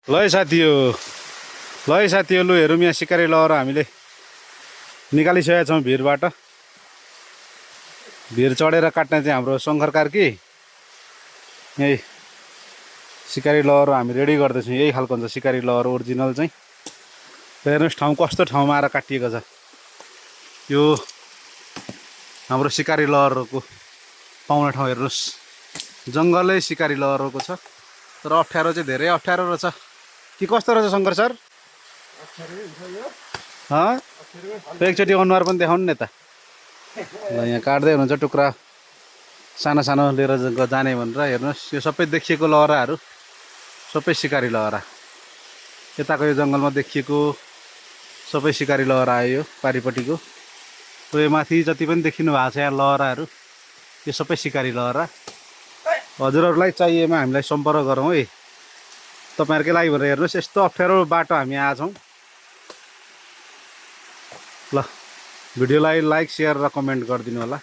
ल है साथी लु हेरौँ यहाँ सिकारी लगाएर हामीले निकालिसकेका छौँ भिरबाट। भिर चढेर काट्ने चाहिँ हाम्रो शङ्कर कार्की यही सिकारी लगाएर हामी रेडी गर्दैछौँ। यही खालको हुन्छ सिकारी लगाएर ओरिजिनल चाहिँ। हेर्नुहोस् ठाउँ कस्तो ठाउँमा आएर काटिएको छ। यो हाम्रो सिकारी लहरको पाउने ठाउँ हेर्नुहोस्, जङ्गलै सिकारी लहरको छ। तर अप्ठ्यारो चाहिँ धेरै अप्ठ्यारो रहेछ कि कस्तो रहेछ शङ्कर सर? एकचोटि अनुहार पनि देखाउनु नि त। ल यहाँ काट्दै हुनुहुन्छ टुक्रा सानो सानो लिएर जाने भनेर। हेर्नुहोस् यो सबै देखिएको लहराहरू सबै सिकारी लहरा। यताको यो जङ्गलमा देखिएको सबै सिकारी लहरा आयो। यो पारिपट्टिको यो माथि जति पनि देखिनु भएको छ यहाँ लहराहरू यो सबै सिकारी लहरा। हजुरहरूलाई चाहिएमा हामीलाई सम्पर्क गरौँ है। तपाईँहरूकै लागि भनेर हेर्नुहोस् यस्तो अप्ठ्यारो बाटो हामी आएछौँ। ल भिडियोलाई लाइक, सेयर र कमेन्ट गरिदिनु होला।